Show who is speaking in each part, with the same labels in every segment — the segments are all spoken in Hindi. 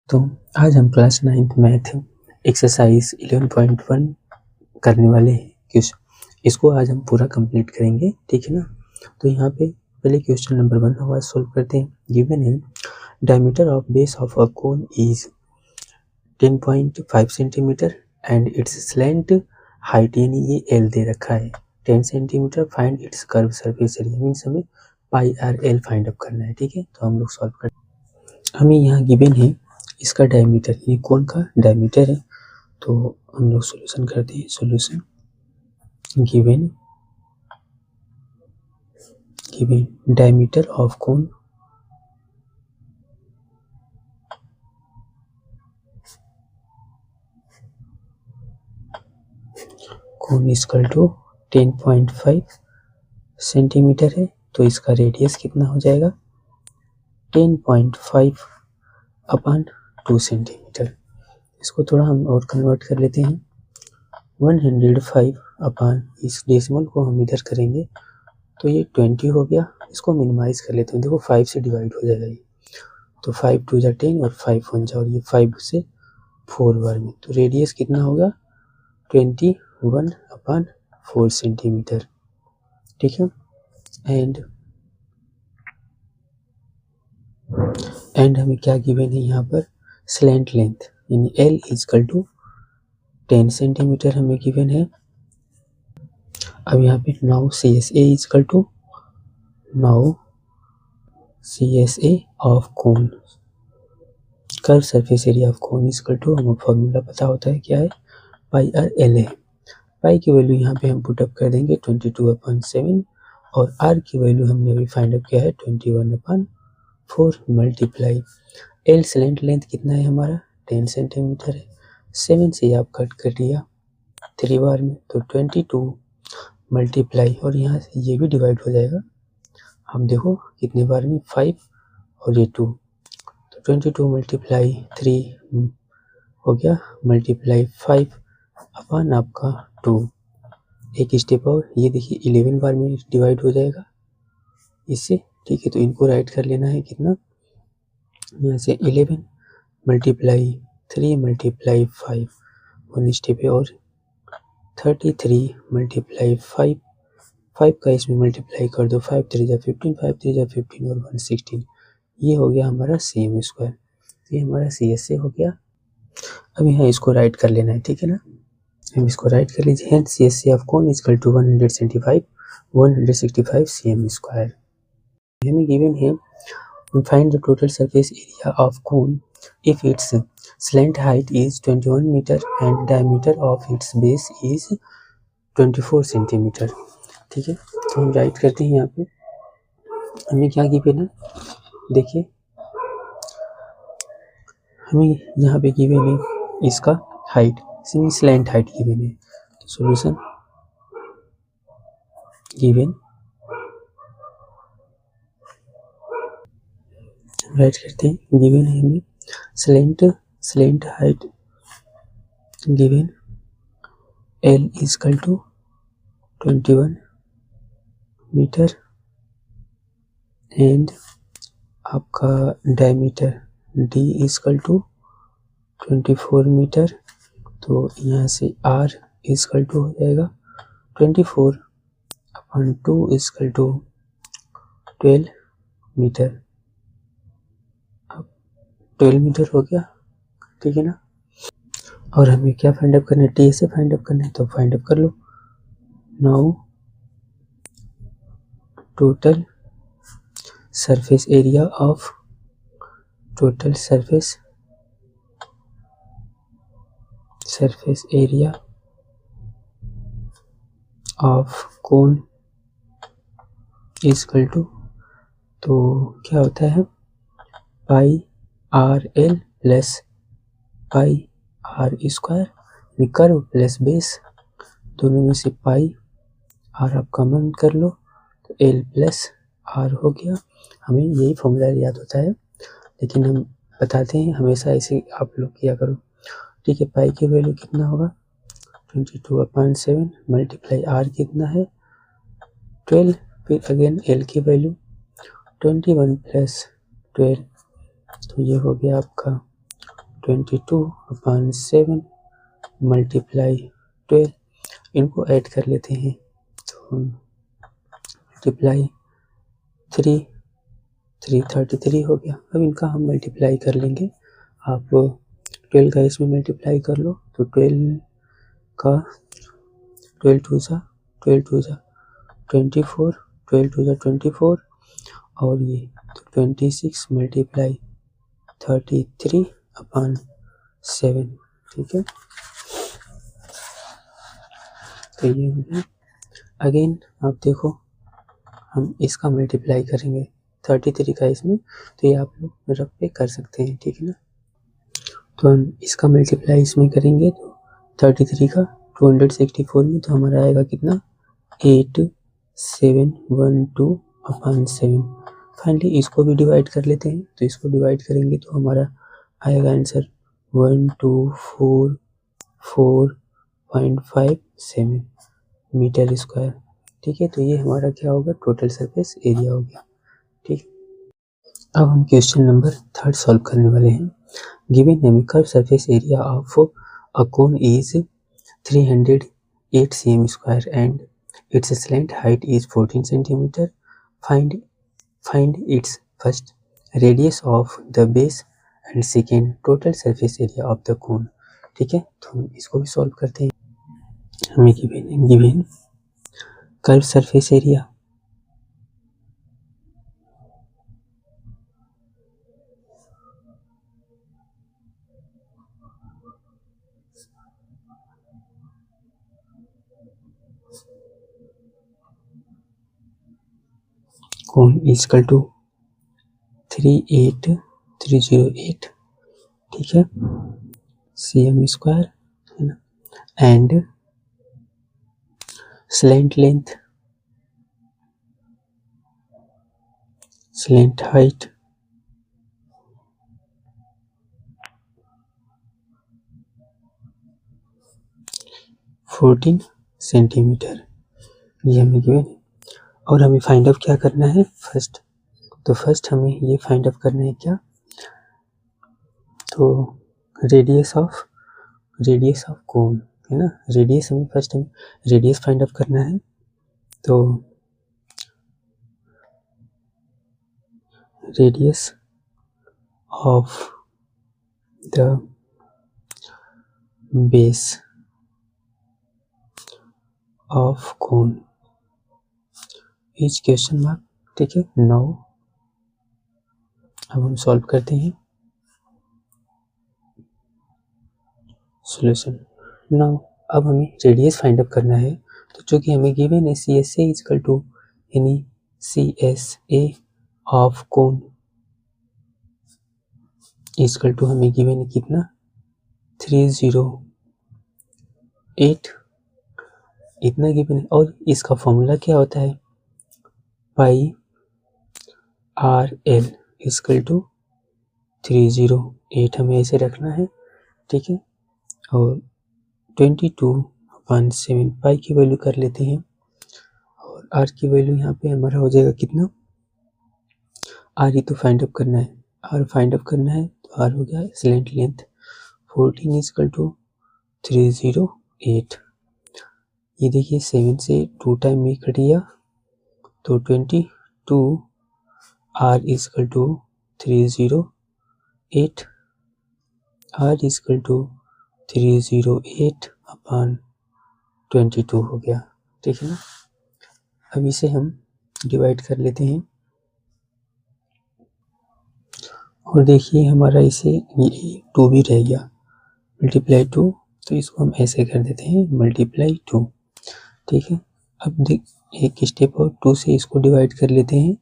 Speaker 1: तो आज हम क्लास 9th मैथ एक्सरसाइज 11.1 करने वाले हैं क्वेश्चन। इसको आज हम पूरा कंप्लीट करेंगे, ठीक है ना। तो यहाँ पे पहले क्वेश्चन नंबर 1 हमारा सोल्व करते हैं। गिवन है diameter of base of a cone is 10.5 centimetre and it's slant height, यानी ये एल दे रखा है 10 centimetre. Find its curve surface area, means हमें पाई आर एल फाइंड अप करना है, ठीक है। तो हम लोग सॉल्व करते हैं। हमें यहाँ गिवन है इसका डायमीटर, ये कोन का डायमीटर है। तो हम लोग सॉल्यूशन करते हैं। Solution given diameter of cone equal to 10.5 centimetre है। तो इसका रेडियस कितना हो जाएगा 10.5 अपॉन 2 सेंटीमीटर। इसको थोड़ा हम और कन्वर्ट कर लेते हैं। 105 अपॉन, इस डेसिमल को हम इधर करेंगे तो ये 20 हो गया। इसको मिनिमाइज कर लेते हैं। देखो 5 से डिवाइड हो जाएगा ये, तो 5 2 जा 10 और 5 1 जा, और ये 5 से 4 बार में। तो रेडियस कितना होगा 21 अपॉन 4 सेंटीमीटर, ठीक है। एंड हमें क्या गिवन है यहाँ पर, स्लैंट लेंथ यानी एल इजकल टू 10 सेंटीमीटर हमें गिवन है। अब यहाँ पे now C S A equal to, now C S A of cone, curve surface area of cone is equal to, हमें फॉर्मूला पता होता है क्या है, पाई आर एल है। पाई की वैल्यू यहाँ पे हम पुटअप कर देंगे 22/7, और आर की वैल्यू हमने अभी फाइंड अप किया है 21/4 मल्टीप्लाई एल स्लैंट लेंथ कितना है हमारा 10 सेंटीमीटर है। 7 से आप कट कर दिया 3 बार में, तो 22 मल्टीप्लाई, और यहाँ से ये भी डिवाइड हो जाएगा। हम देखो कितने बार में 5 और ये 2, तो 22 मल्टीप्लाई 3 हो गया, मल्टीप्लाई 5 अपॉन आपका 2, एक स्टेप और, ये देखिए 11 बार में डिवाइड हो जाएगा इससे, ठीक है। तो इनको राइट कर लेना है कितना, यहाँ से 11 मल्टीप्लाई 3 मल्टीप्लाई 5, 1 स्टेप है, और 33 मल्टीप्लाई 5 का इसमें मल्टीप्लाई कर दो, 5 3 जा 15, 5 3 जा 15 और 1 16, ये हो गया हमारा सेम स्क्वायर। ये हमारा सी एस ए हो गया। अब यहाँ इसको राइट कर लेना है, ठीक है ना। हम इसको राइट कर लीजिए। Hence C S A of cone equal to 165 cm square. हमें गिवन है find the total surface area of cone if its slant height is 21 metre and diameter of its base is 24 centimetre, ठीक है। तो हम राइट करते हैं यहाँ पे, हमें क्या गिवन है, देखिए हमें यहाँ पे गिवन है इसका हाइट, स्लैंट हाइट गिवन है। तो सॉल्यूशन गिवन, राइट करते हैं। गिवन है हमें slant height given l is equal to 21 metre and आपका diameter d is equal to 24 metre. तो यहाँ से आर इजकल टू हो जाएगा 24 अपॉन 2 इजकल टू 12 मीटर। अब 12 मीटर हो गया, ठीक है ना। और हमें क्या फाइंड अप करना है, टी से फाइंड अप करना है, तो फाइंड अप कर लो। Now total surface area of surface area of cone is equal to, तो क्या होता है pi r l plus pi r square, curve plus base, दोनों में से पाई आर आप कॉमन कर लो, तो एल प्लस आर हो गया। हमें यही फॉर्मूला याद होता है, लेकिन हम बताते हैं हमेशा ऐसे आप लोग किया करो, ठीक है। पाई की वैल्यू कितना होगा 22/7 मल्टीप्लाई आर कितना है 12, फिर अगेन एल की वैल्यू 21 + 12, तो ये हो गया आपका 22/7 मल्टीप्लाई 12, इनको ऐड कर लेते हैं तो मल्टीप्लाई 333 हो गया। अब इनका हम मल्टीप्लाई कर लेंगे। आप 12 का इसमें मल्टीप्लाई कर लो तो 12 का 12 टू ज़ा 24, 12 टू ज़ा 24 और ये तो 26 मल्टीप्लाई 33/7, ठीक है। तो ये हो गया। अगेन आप देखो हम इसका मल्टीप्लाई करेंगे 33 का इसमें, तो ये आप लोग रफ पे कर सकते हैं, ठीक है ना। तो हम इसका मल्टीप्लाई इसमें करेंगे तो 33 का 264 में, तो हमारा आएगा कितना 8712/7। फाइनली इसको भी डिवाइड कर लेते हैं, तो इसको डिवाइड करेंगे तो हमारा आएगा आंसर 1244.57 मीटर स्क्वायर, ठीक है। तो ये हमारा क्या होगा, टोटल सरफेस एरिया हो गया, ठीक। अब हम क्वेश्चन नंबर 3 सॉल्व करने वाले हैं। Given a curved surface area of a cone is 308 cm square and its slant height is 14 centimeter. Find its first radius of the base and second total surface area of the cone, ठीक है। तो हम इसको भी सॉल्व करते हैं। हमें given curve surface area cone is equal to 38308, ठीक है, cm स्क्वायर है ना, एंड slant height (14 सेंटीमीटर), ये हमें गिवन है। और हमें फाइंड आउट क्या करना है फर्स्ट, तो फर्स्ट हमें ये फाइंड आउट करना है क्या, तो रेडियस ऑफ कोन है ना, रेडियस हमें फर्स्ट रेडियस फाइंड आउट करना है। तो radius of the base of cone is question mark, ठीक है। नाउ अब हम सॉल्व करते हैं सॉल्यूशन। नाउ अब हमें रेडियस फाइंड आउट करना है, तो चूंकि हमें गिवन है CSA इक्वल टू यानी CSA of cone equal to हमें गिवन है कितना 308, इतना गिवन है। और इसका फॉर्मूला क्या होता है पाई RL इक्वल टू 308, हमें ऐसे रखना है, ठीक है। और 22/7 पाई की वैल्यू कर लेते हैं और R की वैल्यू यहाँ पे हमारा हो जाएगा कितना, R ही तो फाइंड आउट करना है, R फाइंड आउट करना है तो R हो गया स्लैंट लेंथ 14 इक्वल टू 308। ये देखिए 7 से 2 टाइम में कट गया तो 22 R equal to 308, R equal to 308/22 हो गया, ठीक है ना। अब इसे हम डिवाइड कर लेते हैं और देखिए हमारा इसे ये 2 भी रह गया मल्टीप्लाई 2, तो इसको हम ऐसे कर देते हैं मल्टीप्लाई 2, ठीक है। अब देख एक स्टेप और 2 से इसको डिवाइड कर लेते हैं,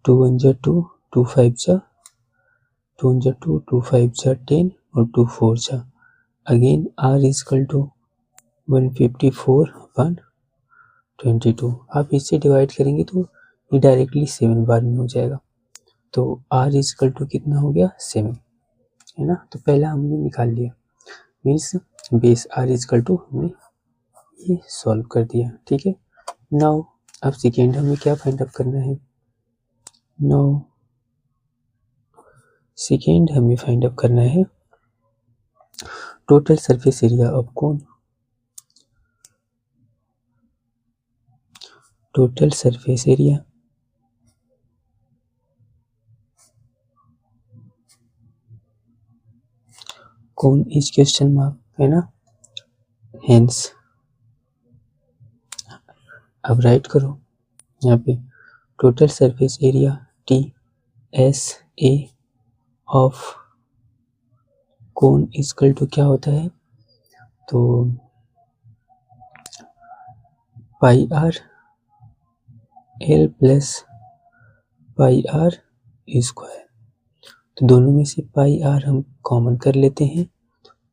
Speaker 1: 2 1 जा 2, 2 5 जा 2 1 जा 2, 2 5 जा 10 और 2 4 जा अगेन R इक्वल टू 154/22। आप इससे डिवाइड करेंगे तो ये डायरेक्टली 7 बार में हो जाएगा, तो R इक्वल टू कितना हो गया 7, है ना। तो पहला हमने निकाल लिया, means base R equal to हमने ये सॉल्व कर दिया, ठीक है। नाउ अब सेकेंड हमें क्या फाइंड आउट करना है, नाउ सेकेंड हमें फाइंड आउट करना है total surface area of cone, total surface area cone is question mark, है ना। हेंस अब राइट करो यहाँ पे total surface area T S A of cone equal to क्या होता है, तो pi r l plus pi r square. तो दोनों में से पाई आर हम कॉमन कर लेते हैं,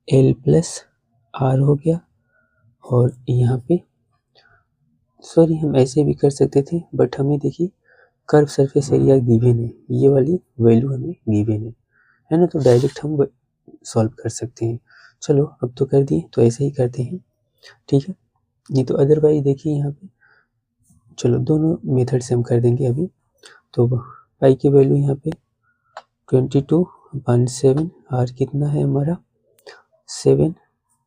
Speaker 1: एल प्लस आर हो गया। और यहाँ पे सॉरी हम ऐसे भी कर सकते थे, बट हमें देखिए कर्व सरफेस एरिया गिवन है, ये वाली वैल्यू हमें गिवन है ना, तो डायरेक्ट हम सॉल्व कर सकते हैं। चलो अब तो कर दिए, तो ऐसे ही करते हैं, ठीक है। नहीं तो अदरवाइज देखिए यहाँ पे, चलो दोनों मेथड से हम कर देंगे अभी। तो पाई की वैल्यू यहाँ पे 22/7, आर कितना है हमारा 7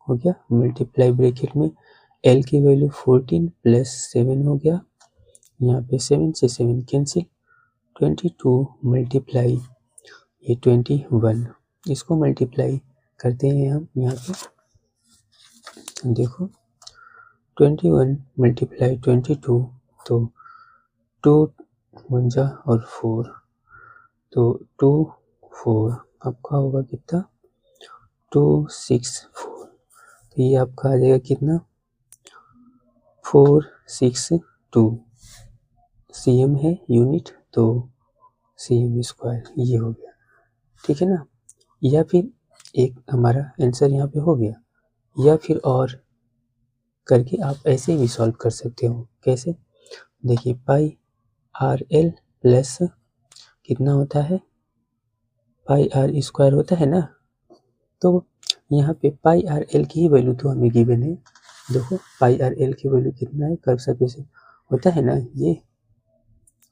Speaker 1: हो गया, मल्टीप्लाई ब्रैकेट में एल की वैल्यू 14 प्लस 7 हो गया, यहाँ पे 7 से 7 कैंसिल, 22 मल्टीप्लाई ये 21, इसको मल्टीप्लाई करते हैं हम यहाँ पे, देखो 21 मल्टीप्लाई 22, तो 2 1 जा और 4, तो 2 4 आपका होगा कितना 2 6 4, तो ये आपका आ जाएगा कितना 4 6 2, cm है यूनिट, तो cm स्क्वायर ये हो गया, ठीक है ना। या फिर एक हमारा आंसर यहाँ पे हो गया, या फिर और करके आप ऐसे भी सॉल्व कर सकते हो। कैसे, देखिए पाई आर एल प्लस कितना होता है पाई आर स्क्वायर होता है ना, तो यहाँ पे पाई आर एल की ही वैल्यू तो हमें गिवन है। देखो पाई आर एल की वैल्यू कितना है, कर्व सरफेस होता है ना ये,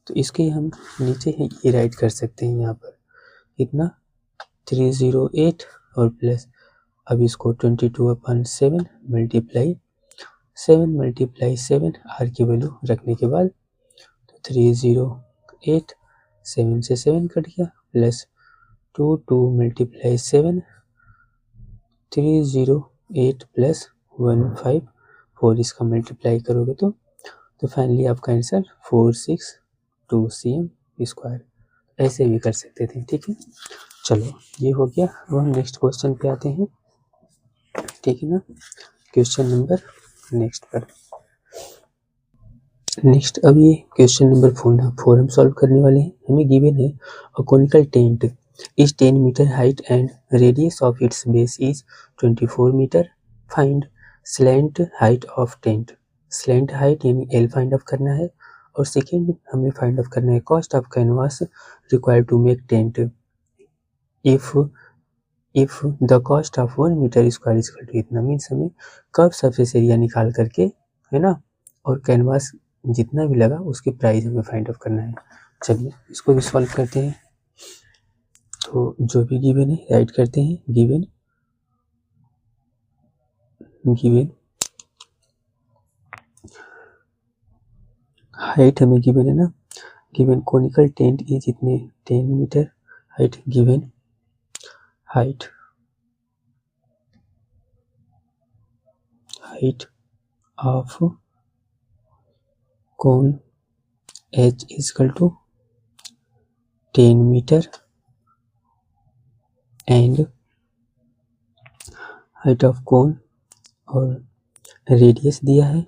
Speaker 1: तो इसके हम नीचे ही ये राइट कर सकते हैं यहाँ पर कितना 308 और प्लस, अब इसको 22/7 मल्टीप्लाई 7 आर की वैल्यू रखने के बाद, तो 308 7 से 7 कट गया, प्लस 2 मल्टीप्लाई 7 308 प्लस 154, इसका मल्टीप्लाई करोगे तो फाइनली आपका आंसर 462 cm स्क्वायर, ऐसे भी कर सकते थे, ठीक है। चलो ये हो गया, अब हम नेक्स्ट क्वेश्चन पे आते हैं, ठीक है ना। क्वेश्चन नंबर नेक्स्ट पर, नेक्स्ट अब ये क्वेश्चन नंबर 4 हम सॉल्व करने वाले हैं। हमें गिवन है a conical tent is 10 metre height and radius of its base is 24 metre, find slant height of tent. Slant height यानी एल फाइंड ऑफ करना है, और सेकेंड हमें फाइंड ऑफ करना है cost of canvas required to make tent if the cost of 1 metre square is equal to इतना। मीन्स हमें कर्व सरफेस एरिया निकाल करके, है ना, और कैनवास जितना भी लगा उसकी प्राइस हमें फाइंड ऑफ करना है। चलिए इसको भी सॉल्व करते हैं। तो जो भी गिवन है राइट करते हैं, गिवन हाइट हमें गिवन है ना, गिवन कोनिकल टेंट इज इतने 10 metre height, given height of cone h is equal to 10 metre and height of cone और रेडियस दिया है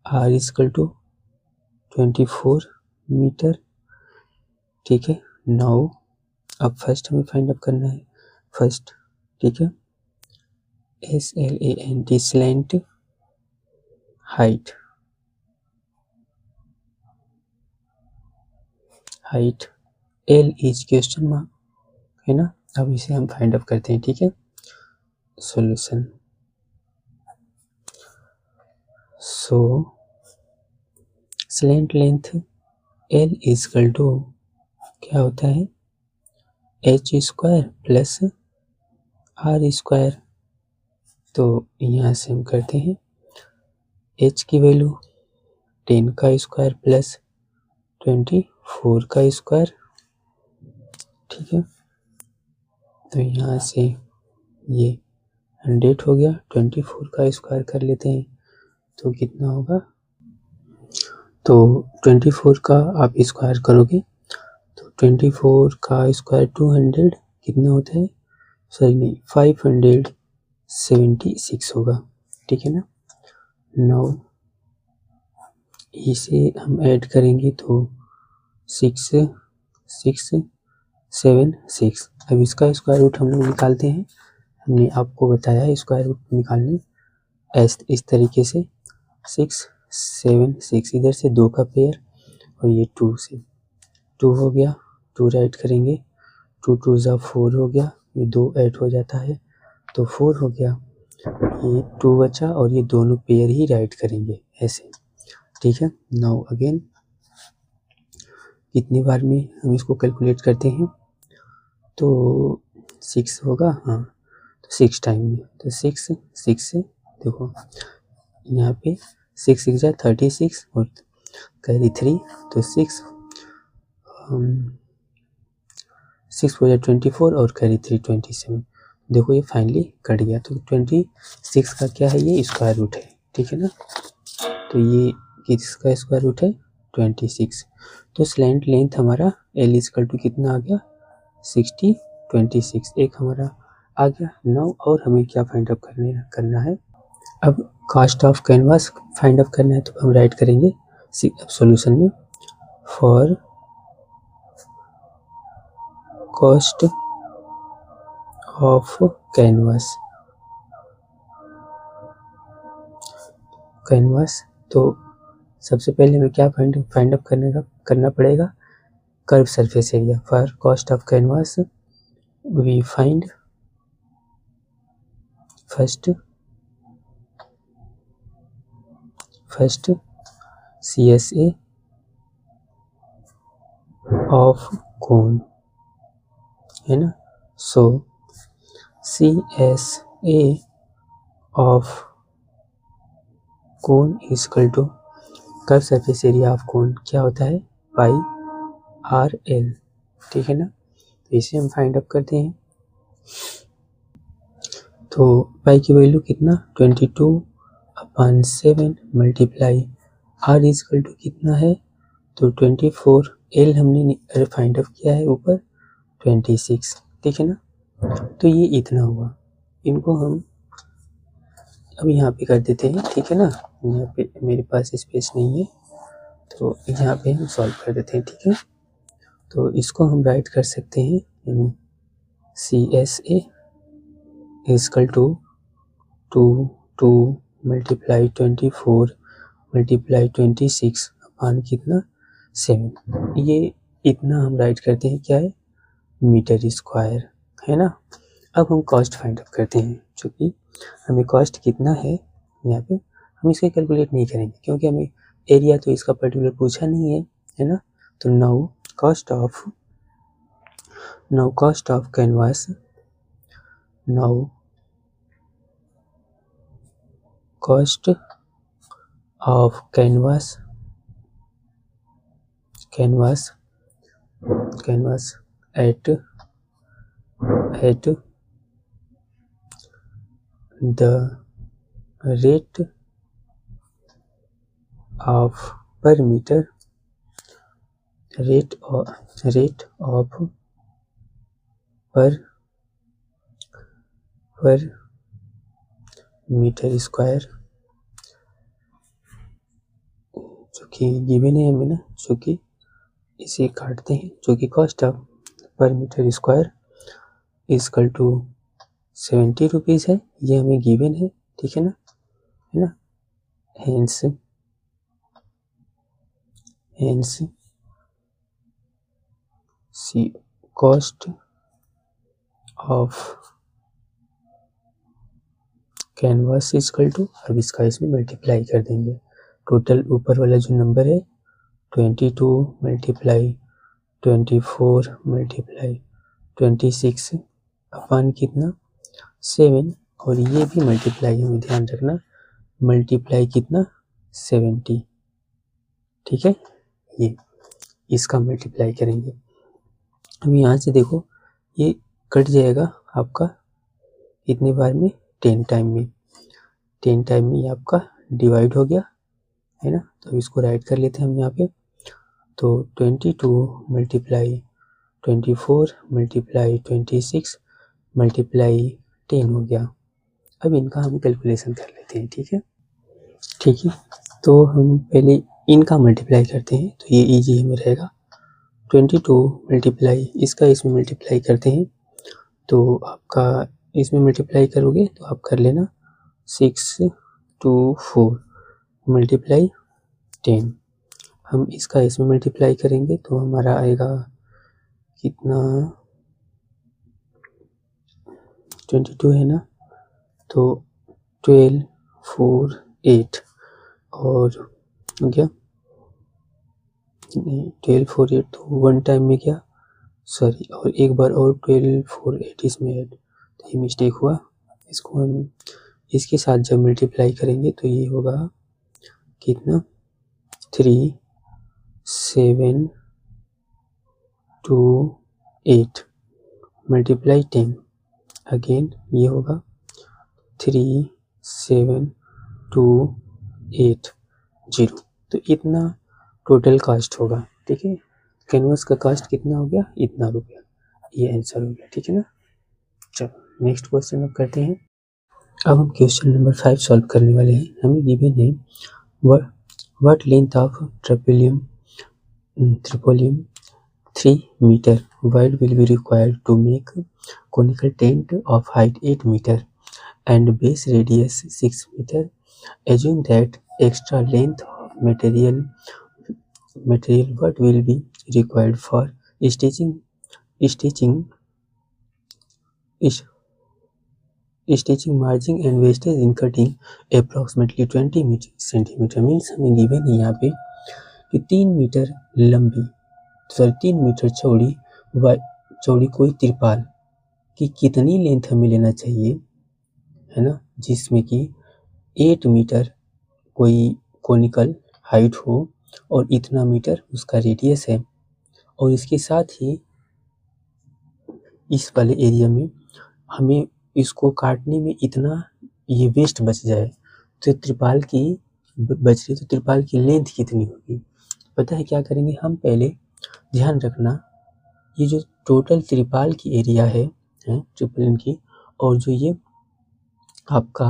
Speaker 1: r is equal to 24 metre, ठीक है। नाउ अब फर्स्ट हमें फाइंड आउट करना है फर्स्ट, ठीक है, SLANT slant height L is question mark, है ना। अब इसे हम फाइंड आउट करते हैं, ठीक है। Solution, so slant length L is equal to क्या होता है h square plus r square, तो यहाँ से हम करते हैं h की वैल्यू 10 का स्क्वायर प्लस 24 का स्क्वायर, ठीक है। तो यहाँ से ये 100 हो गया, 24 का स्क्वायर कर लेते हैं तो कितना होगा, तो 24 का आप स्क्वायर करोगे तो 24 का स्क्वायर 200 कितना होता है, सॉरी नहीं 576 होगा, ठीक है ना। नाउ इसे हम ऐड करेंगे तो 6676। अब इसका स्क्वायर रूट हम लोग निकालते हैं, हमने आपको बताया स्क्वायर रूट निकालने इस तरीके से 676, इधर से 2 का पेयर और ये 2 से 2 हो गया, 2 राइट करेंगे, 2 2 जा 4 हो गया, ये 2 ऐड हो जाता है तो 4 हो गया, ये 2 बचा और ये दोनों पेयर ही राइट करेंगे ऐसे, ठीक है। नाउ अगेन कितनी बार में हम इसको कैलकुलेट करते हैं तो 6 होगा, हाँ तो 6 टाइम में, तो 6 से देखो यहाँ पे 6 6 जा 36 और कैरी 3 तो 6 4 जा 24 और कैरी 3 27, देखो ये फाइनली कट गया, तो 26 का क्या है, ये स्क्वायर रूट है, ठीक है ना। तो ये किसका स्क्वायर रूट है, 26। तो स्लैंट लेंथ हमारा L इक्वल टू कितना आ गया, 60 26 एक हमारा आ गया। नाउ और हमें क्या फाइंड आउट करना है, अब cost of canvas find out करना है, तो हम राइट करेंगे सॉल्यूशन में फॉर कॉस्ट ऑफ कैनवास। तो सबसे पहले हमें क्या फाइंड आउट करना पड़ेगा, curve surface area. For cost of canvas we find first CSA of cone, है ना। So CSA of cone is equal to curve surface area of cone क्या होता है, पाई RL, ठीक है ना। तो इसे हम फाइंड अप करते हैं, तो पाई की वैल्यू कितना 22/7 multiply R is equal to कितना है, तो 24, L हमने फाइंड अप किया है ऊपर 26, ठीक है ना। तो ये इतना हुआ, इनको हम अब यहाँ पे कर देते हैं, ठीक है ना। यहाँ पे मेरे पास स्पेस नहीं है तो यहाँ पे हम सॉल्व कर देते हैं, ठीक है। तो इसको हम राइट कर सकते हैं, यानी CSA is equal to 2 multiply 24 multiply 26 upon कितना 7, ये इतना हम राइट करते हैं क्या है, मीटर स्क्वायर, है ना। अब हम कॉस्ट फाइंड आउट करते हैं, चूँकि हमें कॉस्ट कितना है यहाँ पे हम इसका कैलकुलेट नहीं करेंगे क्योंकि हमें एरिया तो इसका पर्टिकुलर पूछा नहीं है ना। तो now cost of canvas, now cost of canvas at the rate of per meter, rate of per metre square, जो कि गिवन है हमें ना, जो कि इसे काटते हैं, जो कि cost of per metre square is equal to 70 rupees है, ये हमें गिवन है, ठीक है ना। Hence see cost of canvas is equal to, अब इसका इसमें मल्टीप्लाई कर देंगे, टोटल ऊपर वाला जो नंबर है 22 मल्टीप्लाई 24 मल्टीप्लाई 26 अपान कितना 7 और ये भी मल्टीप्लाई, हमें ध्यान रखना मल्टीप्लाई कितना 70, ठीक है, ये इसका मल्टीप्लाई करेंगे। अब यहाँ से देखो ये कट जाएगा आपका इतने बार में 10 टाइम में, 10 टाइम में ये आपका डिवाइड हो गया है ना। तो इसको राइट कर लेते हैं हम यहाँ पे। तो 22 मल्टीप्लाई 24 मल्टीप्लाई 26 मल्टीप्लाई 10 हो गया। अब इनका हम कैलकुलेशन कर लेते हैं, ठीक है, ठीक है। तो हम पहले इनका मल्टीप्लाई करते हैं, तो ये इजी हमें रहेगा। 22 मल्टीप्लाई इसका इसमें मल्टीप्लाई करते हैं, तो आपका इसमें मल्टीप्लाई करोगे तो आप कर लेना 624 मल्टीप्लाई 10। हम इसका इसमें मल्टीप्लाई करेंगे तो हमारा आएगा कितना 22 है ना, तो 12 4 8 और हो गया 12 4 8, तो 1 टाइम में क्या सॉरी, और एक बार और 12 4 8 इसमें ऐड, तो ये मिस्टेक हुआ। इसको हम इसके साथ जब मल्टीप्लाई करेंगे तो ये होगा कितना 3 7 2 8 मल्टीप्लाई 10, अगेन ये होगा 3 7 2 8 0। तो इतना टोटल कास्ट होगा, ठीक है। कैनवस का कास्ट कितना हो गया, इतना रुपया, ये आंसर हो गया, ठीक है ना। चलो नेक्स्ट क्वेश्चन अब करते हैं। अब हम क्वेश्चन नंबर 5 सॉल्व करने वाले हैं। हमें गिवन है what length of tarpaulin 3 meter wide will be required to make conical tent of height 8 meter and base radius 6 meter. Assume that extra length of material what will be required for stitching margin and wastage in cutting approximately 20 centimeter. Means हमें गिवन है यहाँ पे कि 3 मीटर लंबी 3 मीटर चौड़ी कोई तिरपाल की कितनी लेंथ हमें लेना चाहिए, है ना, जिसमें कि 8 मीटर कोई कोनिकल हाइट हो और इतना मीटर उसका रेडियस है, और इसके साथ ही इस वाले एरिया में हमें इसको काटने में इतना ये वेस्ट बच जाए, तो त्रिपाल की बच रही, तो त्रिपाल की लेंथ कितनी होगी। पता है क्या करेंगे हम, पहले ध्यान रखना ये जो टोटल त्रिपाल की एरिया है ट्रिपलिन की, और जो ये आपका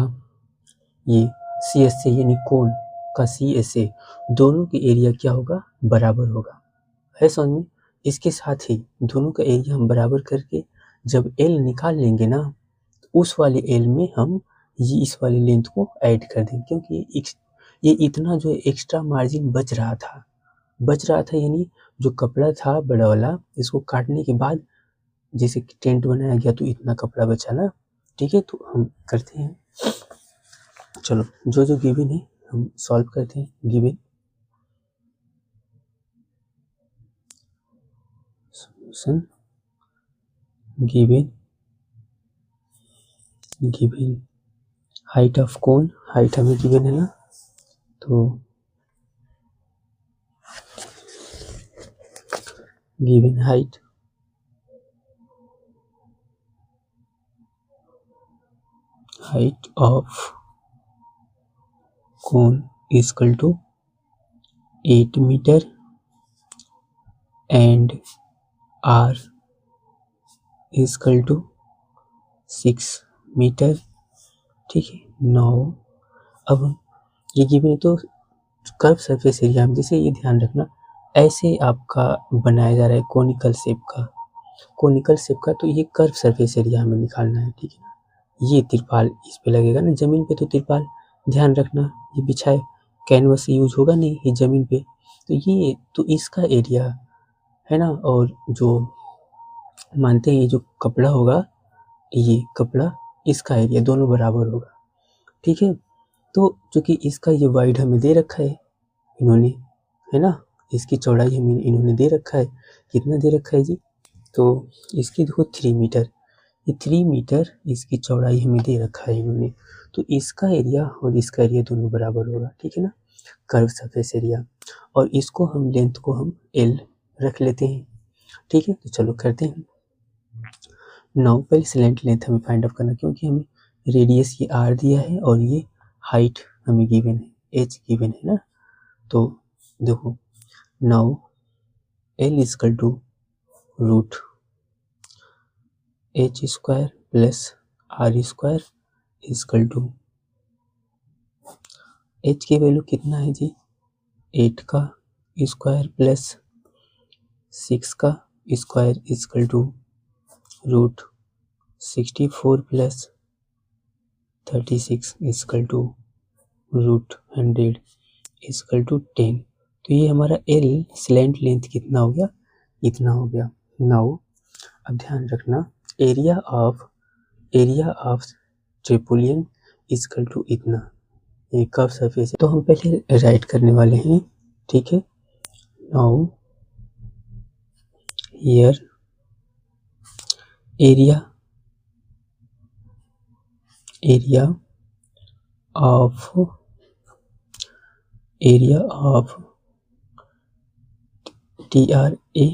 Speaker 1: ये CSA यानी कोन का CSA, दोनों की एरिया क्या होगा, बराबर होगा, है समझ में। इसके साथ ही दोनों का एरिया हम बराबर करके जब L निकाल लेंगे ना, तो उस वाले L में हम ये इस वाली लेंथ को ऐड कर देंगे, क्योंकि ये इतना जो एक्स्ट्रा मार्जिन बच रहा था यानी जो कपड़ा था बड़ा वाला, इसको काटने के बाद जैसे टेंट बनाया गया तो इतना कपड़ा बचा ना, ठीक है। तो हम करते हैं, चलो जो गिवन है हम सॉल्व करते हैं। Given solution, given height of cone, height हमें गिवन है ना, तो given height of cone is equal to 8 meter and R is equal to 6 metre, ठीक है। 9 अब ये गिवन तो कर्व सरफेस एरिया में, जैसे ये ध्यान रखना ऐसे आपका बनाया जा रहा है कोनिकल शेप का, तो ये कर्व सरफेस एरिया हमें निकालना है, ठीक है ना। ये तिरपाल इस पे लगेगा ना, जमीन पे तो तिरपाल ध्यान रखना ये बिछाए कैनवस यूज होगा नहीं, ये जमीन पे, तो ये तो इसका एरिया है ना, और जो मानते हैं ये जो कपड़ा होगा, ये कपड़ा इसका एरिया, दोनों बराबर होगा, ठीक है। तो चूंकि इसका ये वाइड हमें दे रखा है इन्होंने, है ना, इसकी चौड़ाई हमें इन्होंने दे रखा है, कितना दे रखा है जी, तो इसकी देखो 3 मीटर, ये 3 मीटर इसकी चौड़ाई हमें दे रखा है इन्होंने, तो इसका एरिया और इसका एरिया दोनों बराबर होगा, ठीक है ना, कर्व सरफेस एरिया। और इसको हम लेंथ को हम L रख लेते हैं, ठीक है। तो चलो करते हैं। नाउ पहले स्लैंट लेंथ हमें फाइंड आउट करना, क्योंकि हमें रेडियस ये R दिया है और ये हाइट हमें गिवन है, H गिवन है ना। तो देखो now L equal to root H square plus R square equal to H की वैल्यू कितना है जी, 8 का स्क्वायर प्लस 6 का square equal to root 64 plus 36 equal to root 100 equal to 10। तो ये हमारा L स्लैंट लेंथ कितना हो गया, इतना हो गया। नाउ अब ध्यान रखना, एरिया ऑफ ट्रिपोलियन इक्वल टू इतना, ये कर्व सरफेस है, तो हम पहले राइट करने वाले हैं, ठीक है। Now here area of TRA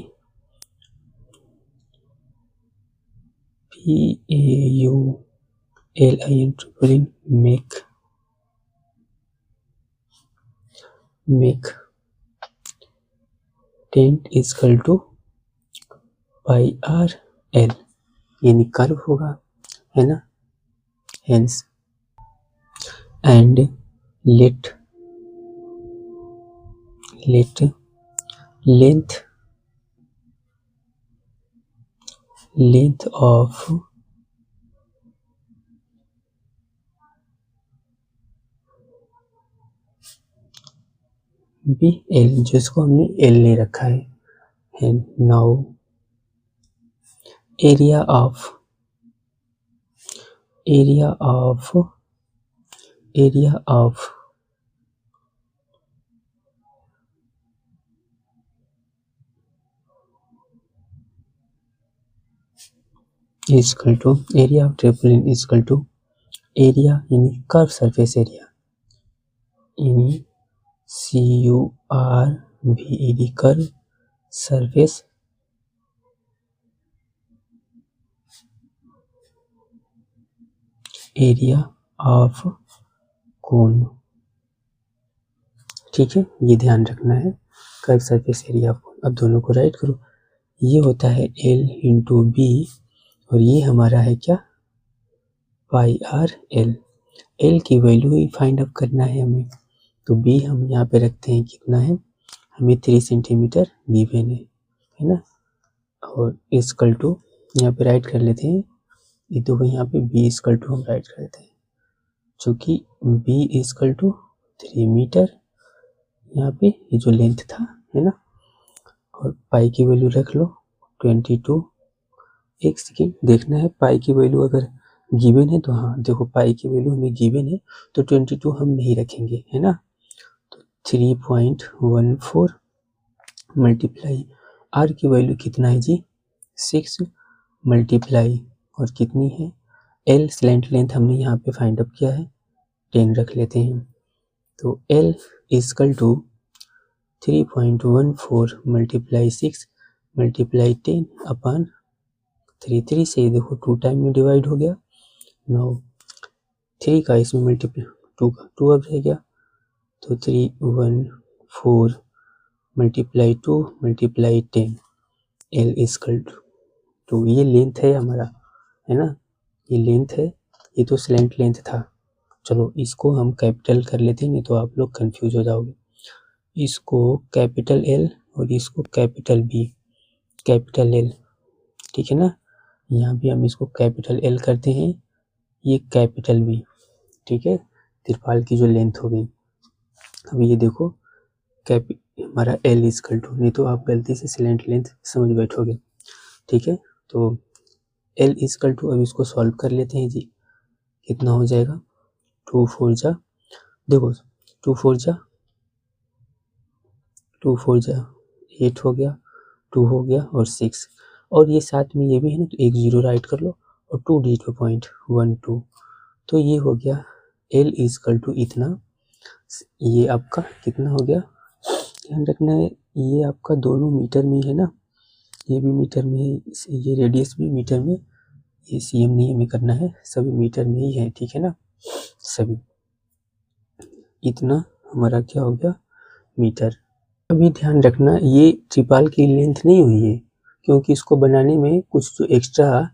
Speaker 1: PAULIN tarpaulin make tent equal to pi r l, यानी कर्व होगा, है ना। Hence and let length of be l, जिसको हमने एल ले रखा है। And now area of equal to area of tarpaulin equal to area यानी कर्व सरफेस एरिया, यानी CURVED curve surface area of cone, ठीक है, ये ध्यान रखना है, कर्व सरफेस एरिया ऑफ कोन। अब दोनों को राइट करो, ये होता है L इंटू बी और ये हमारा है क्या, पाई आर एल। एल की वैल्यू ही फाइंड आउट करना है हमें, तो बी हम यहाँ पे रखते हैं, कितना है, हमें 3 सेंटीमीटर गिवन है ना। और इक्वल टू यहाँ पे राइट कर लेते हैं, ये तो यहाँ पे बी इक्वल टू हम राइट कर देते हैं, चूँकि बी इक्वल टू 3 मीटर, यहाँ पे ये जो लेंथ था, है ना। और पाई की वैल्यू रख लो 22। एक सेकेंड देखना है, पाई की वैल्यू अगर गिवन है तो हाँ देखो, पाई की वैल्यू हमें गिवन है तो 22 हम नहीं रखेंगे, है ना। तो 3.14 मल्टीप्लाई आर की वैल्यू कितना है जी, 6 मल्टीप्लाई और कितनी है एल स्लैंट लेंथ हमने यहाँ पे फाइंड अप किया है 10 रख लेते हैं। तो L equal to 3.14 multiply 6 multiply 10 upon 3 से देखो 2 टाइम में डिवाइड हो गया। नाउ 3 का इसमें मल्टीप्लाई 2 का 2 अब रह गया, तो 314 multiply 2 multiply 10 L equal to, ये लेंथ है हमारा, है ना, ये लेंथ है, ये तो स्लैंट लेंथ था। चलो इसको हम कैपिटल कर लेते हैं, नहीं तो आप लोग कंफ्यूज हो जाओगे। इसको कैपिटल एल और इसको कैपिटल बी, कैपिटल एल, ठीक है ना। यहाँ भी हम इसको कैपिटल एल करते हैं, ये कैपिटल बी, ठीक है, तिरपाल की जो लेंथ हो गई। अब ये देखो हमारा एल इक्वल टू, नहीं तो आप गलती से स्लैंट लेंथ समझ बैठोगे, ठीक है। तो एल इक्वल टू, अब इसको सॉल्व कर लेते हैं जी, कितना हो जाएगा, 2 4 जा, देखो 2 4 जा 8 हो गया, 2 हो गया और 6, और ये साथ में ये भी है ना, तो एक 0 राइट कर लो और 2D/0.12। तो ये हो गया L इजकल टू इतना। ये आपका कितना हो गया, ध्यान रखना है ये आपका दोनों मीटर में है ना, ये भी मीटर में है, ये रेडियस भी मीटर में, ये cm नहीं हमें करना है, सभी मीटर में ही है, ठीक है ना। सभी इतना हमारा क्या हो गया मीटर। अभी ध्यान रखना ये त्रिपाल की लेंथ नहीं हुई है, क्योंकि इसको बनाने में कुछ जो एक्स्ट्रा,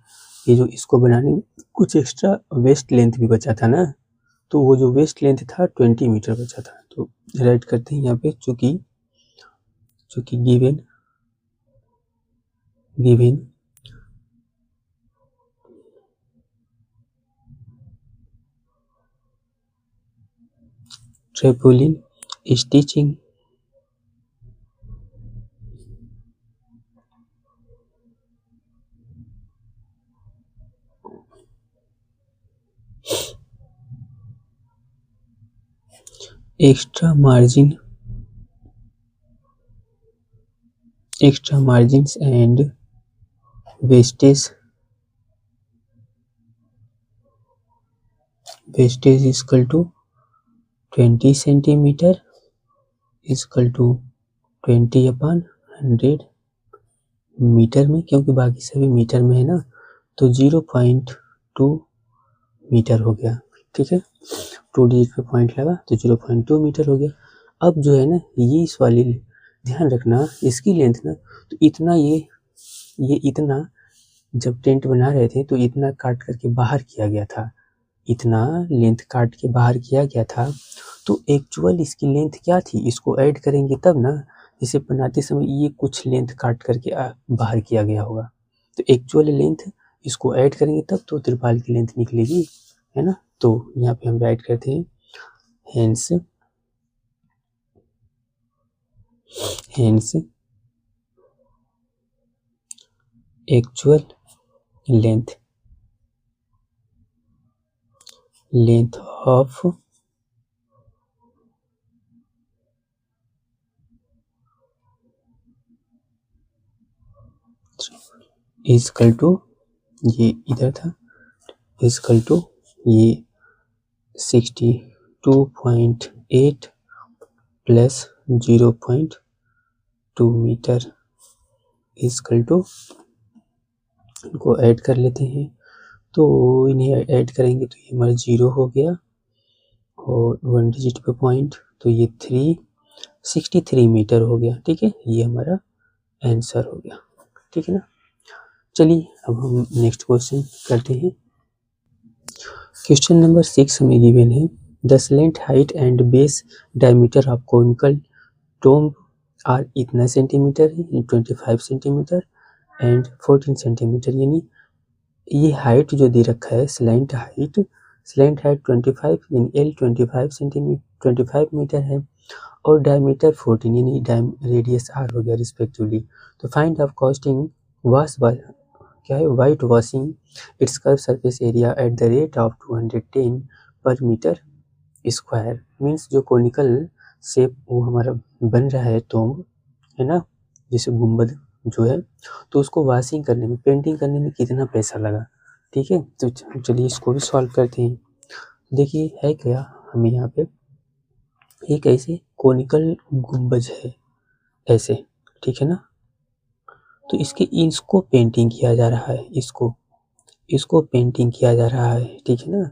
Speaker 1: ये जो इसको बनाने में कुछ एक्स्ट्रा वेस्ट लेंथ भी बचा था ना, तो वो जो वेस्ट लेंथ था 20 मीटर बचा था। तो राइट करते हैं यहाँ पे, चूंकि given tarpaulin stitching extra margins and wastage is equal to 20 centimetre equal to 20/100 metre में, क्योंकि बाकी सभी मीटर में है ना, तो 0.2 मीटर हो गया, ठीक है। 2D पे पॉइंट लगा तो 0.2 मीटर हो गया। अब जो है ना ये इस वाली, ध्यान रखना इसकी लेंथ ना, तो इतना ये इतना जब टेंट बना रहे थे तो इतना काट करके बाहर किया गया था, इतना लेंथ काट के बाहर किया गया था। तो एक्चुअल इसकी लेंथ क्या थी, इसको ऐड करेंगे तब ना, इसे बनाते समय ये कुछ लेंथ काट करके बाहर किया गया होगा, तो एक्चुअल लेंथ इसको ऐड करेंगे तब तो त्रिपाल की लेंथ निकलेगी, है ना। तो यहाँ पे हम राइट करते हैं hence actual length of is equal to, ये इधर था, इजकल टू ये 62.8 प्लस 0.2 मीटर इजकल टू, इनको ऐड कर लेते हैं। तो इन्हें ऐड करेंगे तो ये हमारा 0 हो गया और 1 डिजिट पे पॉइंट, तो ये 363 मीटर हो गया, ठीक है। ये हमारा आंसर हो गया, ठीक है ना। चलिए अब हम नेक्स्ट क्वेश्चन करते हैं। क्वेश्चन नंबर 6 हमें गिवन है the slant height and base diameter of conical tomb are इतना सेंटीमीटर है, 25 सेंटीमीटर एंड 14 सेंटीमीटर, यानी ये हाइट जो दे रखा है स्लेंट हाइट 25 यानी L 25 मीटर है और डायमीटर 14 यानी रेडियस R हो गया रिस्पेक्टिवली। तो फाइंड ऑफ कॉस्टिंग वॉश क्या है, white washing it's curve surface area at the rate of 210 पर मीटर स्क्वायर। मीन्स जो कोनिकल शेप वो हमारा बन रहा है टोम्ब, है ना, जैसे गुम्बद जो है, तो उसको वॉशिंग करने में, पेंटिंग करने में कितना पैसा लगा, ठीक है। तो चलिए इसको भी सॉल्व करते हैं। देखिए है क्या हमें यहाँ पे, एक ऐसे कोनिकल गुम्बज है ऐसे, ठीक है ना, तो इसको पेंटिंग किया जा रहा है, इसको पेंटिंग किया जा रहा है, ठीक है ना।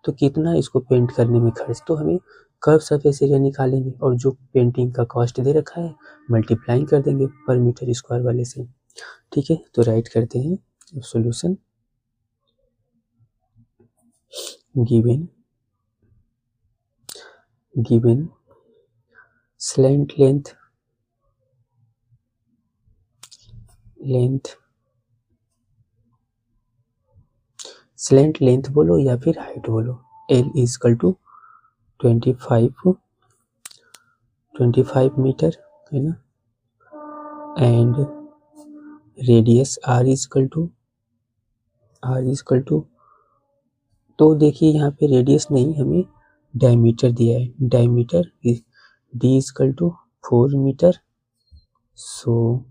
Speaker 1: तो कितना इसको पेंट करने में खर्च, तो हमें कर्व सरफेस एरिया निकालेंगे और जो पेंटिंग का कॉस्ट दे रखा है मल्टीप्लाइंग कर देंगे पर मीटर स्क्वायर वाले से, ठीक है। तो राइट करते हैं सॉल्यूशन। गिवन स्लेंट लेंथ बोलो या फिर हाइट बोलो, L इजकल टू 25 मीटर, है ना, and radius R is equal to, तो देखिए यहाँ पे रेडियस नहीं हमें डायमीटर दिया है, diameter D is equal to 4 metre, so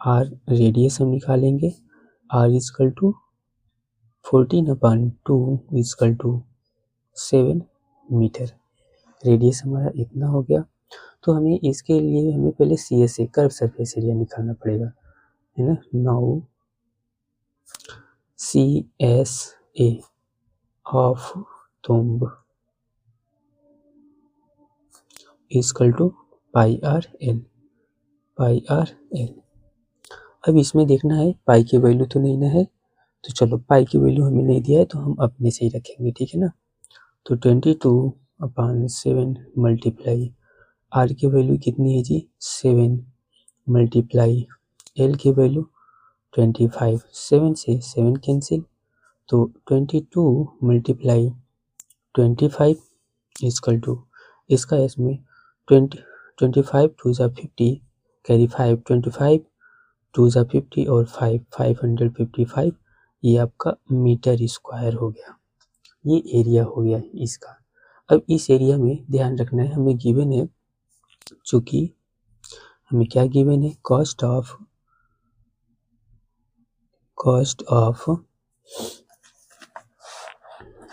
Speaker 1: R radius हम निकालेंगे R is equal to 14/2 is equal to 7 metre. Radius हमारा इतना हो गया। तो हमें इसके लिए हमें पहले CSA कर्व सरफेस एरिया निकालना पड़ेगा, है ना। Now CSA of tomb is equal to pi r l. अब इसमें देखना है पाई की वैल्यू तो नहीं ना है, तो चलो पाई की वैल्यू हमें नहीं दिया है तो हम अपने से ही रखेंगे, ठीक है ना। तो 22/7 मल्टीप्लाई आर की वैल्यू कितनी है जी 7 मल्टीप्लाई एल की वैल्यू 25, 7 से 7 कैंसिल, तो 22 मल्टीप्लाई 25 इजकल टू इसका इसमें 25 2 ज़ा 50 कैरी 5 25 2 ज़ा 50 और 555, ये आपका मीटर स्क्वायर हो गया। ये एरिया हो गया इसका। अब इस एरिया में ध्यान रखना है, हमें गिवन है, चूंकि हमें क्या गिवन है, कॉस्ट ऑफ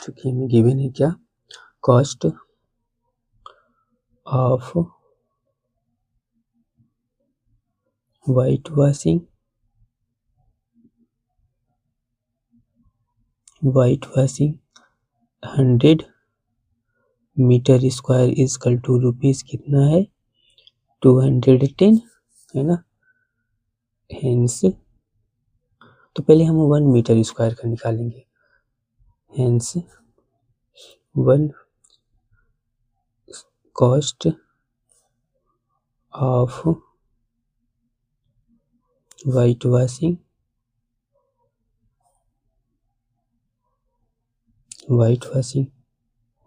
Speaker 1: चूंकि हमें गिवन है क्या, cost of whitewashing 100 metre square is equal to rupees कितना है 210, है ना। हेंस तो पहले हम 1 मीटर स्क्वायर का निकालेंगे, hence 1 cost of whitewashing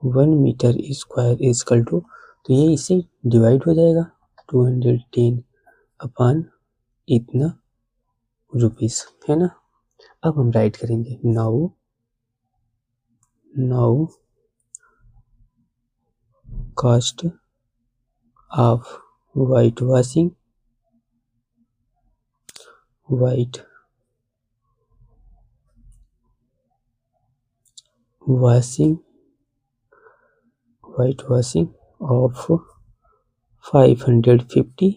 Speaker 1: 1 metre square is equal to, तो ये इससे डिवाइड हो जाएगा 210 अपान इतना रुपीस, है ना। अब हम राइट करेंगे, now cost of whitewashing of 550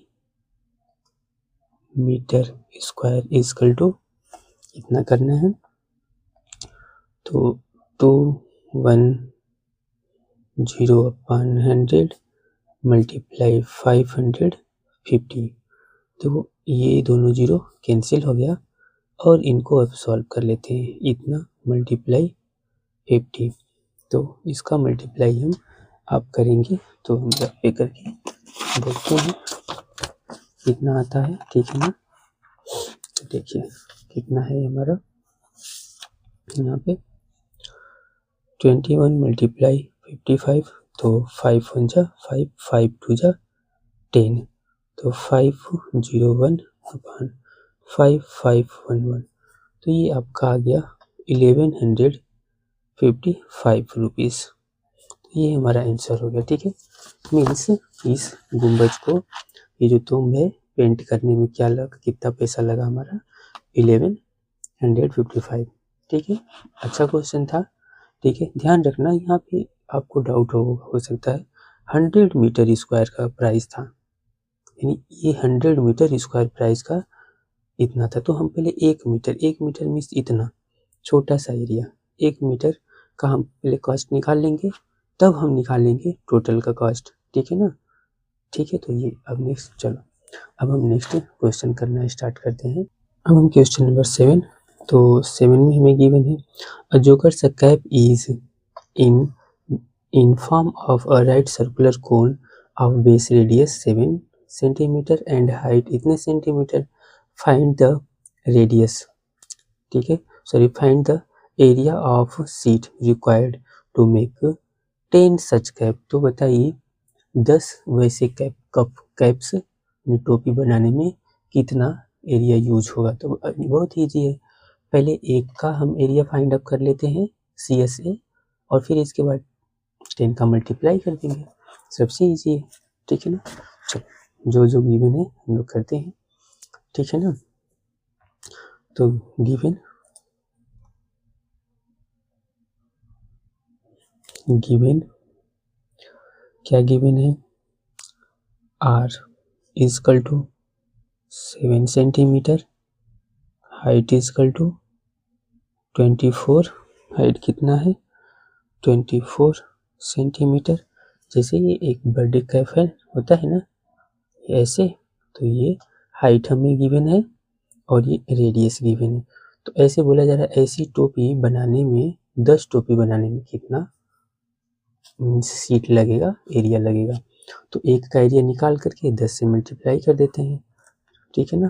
Speaker 1: metre square is equal to इतना करना है, तो 210/100 मल्टीप्लाई 550, तो ये दोनों जीरो कैंसिल हो गया और इनको अब सॉल्व कर लेते हैं, इतना मल्टीप्लाई 50, तो इसका मल्टीप्लाई हम आप करेंगे तो हम पे करके देखते हैं कितना आता है, ठीक है ना। तो देखिए कितना है हमारा यहाँ पे 21 मल्टीप्लाई 55, तो 5 1 जा 5 5 2 जा 10, तो 501 अपान 5511, तो ये आपका आ गया 1155 रुपीज़। तो ये हमारा आंसर हो गया, ठीक है। मीन्स इस गुंबज को, ये जो तुम है पेंट करने में कितना पैसा लगा हमारा 1155, ठीक है। अच्छा क्वेश्चन था, ठीक है। ध्यान रखना यहाँ पे आपको डाउट हो सकता है, 100 मीटर स्क्वायर का प्राइस था, यानी ये 100 मीटर स्क्वायर प्राइस का इतना था, तो हम पहले 1 मीटर मीन्स इतना छोटा सा एरिया, 1 मीटर का हम पहले कॉस्ट निकाल लेंगे, तब हम निकालेंगे टोटल का कॉस्ट, ठीक है ना। ठीक है, तो ये अब नेक्स्ट हम नेक्स्ट क्वेश्चन करना स्टार्ट करते हैं। अब हम क्वेश्चन नंबर 7, तो 7 में हमें गिवन है a joker's cap is in form of a right circular cone of base radius 7 centimetre and height इतने सेंटीमीटर, फाइंड द रेडियस, ठीक है, sorry find the area of sheet required to make 10 such cap. तो बताइए 10 वैसे कैप्स टोपी बनाने में कितना एरिया यूज होगा। तो बहुत ईजी है, पहले एक का हम एरिया फाइंड अप कर लेते हैं CSA, और फिर इसके बाद 10 का मल्टीप्लाई कर देंगे, सबसे ईजी है, ठीक है ना। चलो जो गिवन है हम लोग करते हैं, ठीक है ना। तो गिवन गिवन क्या गिवन है, r is equal to 7 centimetre, height is equal to 24, height कितना है 24 सेंटीमीटर। जैसे ये एक बर्थडे कैप है होता है ना ऐसे, तो ये हाइट हमें गिवन है और ये रेडियस गिवन है। तो ऐसे बोला जा रहा है ऐसी टोपी बनाने में 10 टोपी बनाने में कितना सीट लगेगा, एरिया लगेगा। तो एक का एरिया निकाल करके 10 से मल्टीप्लाई कर देते हैं, ठीक है ना।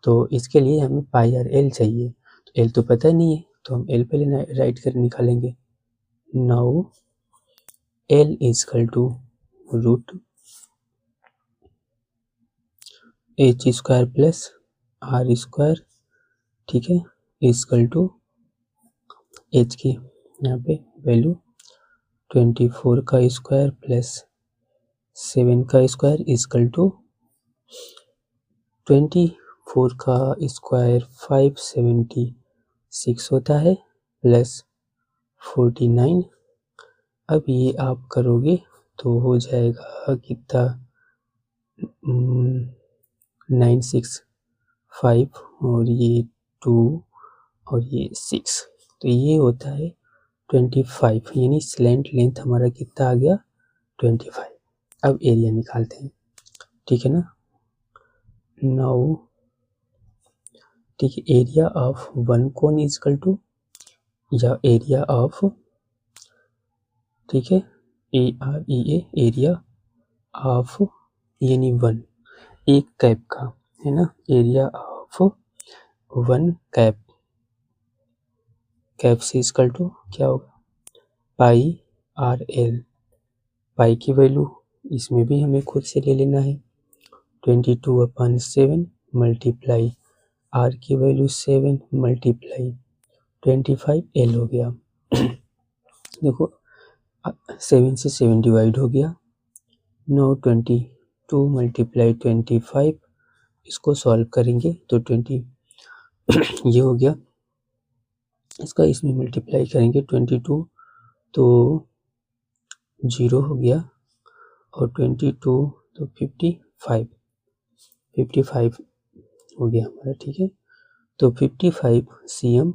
Speaker 1: तो इसके लिए हमें पाई आर एल चाहिए, तो एल तो पता ही नहीं है तो हम एल पहले राइट कर निकालेंगे। Now L is equal to root H square plus R square, ठीक है, इज इक्वल टू एच की यहाँ पे वैल्यू 24 का स्क्वायर प्लस 7 का स्क्वायर इज इक्वल टू 24 का स्क्वायर 576 होता है प्लस 49। अब ये आप करोगे तो हो जाएगा कितना 965 और ये 2 और ये 6, तो ये होता है 25, यानी स्लैंट लेंथ हमारा कितना आ गया 25। अब एरिया निकालते हैं, ठीक है ना। नाउ ठीक है, area of one cone is equal to, या एरिया ऑफ, ठीक है, AREA एरिया ऑफ यानी वन एक कैप का है ना, area of one cap, cap से इक्वल टू क्या होगा पाई आर एल। पाई की वैल्यू इसमें भी हमें खुद से ले लेना है 22/7 मल्टीप्लाई आर की वैल्यू 7 मल्टीप्लाई 25 एल हो गया। देखो 7 से 7 डिवाइड हो गया। नो 22 मल्टीप्लाई 25, इसको सॉल्व करेंगे तो 20 ये हो गया, इसका इसमें मल्टीप्लाई करेंगे 22 तो 0 हो गया और 22 तो 55 हो गया हमारा, ठीक है। तो 55 cm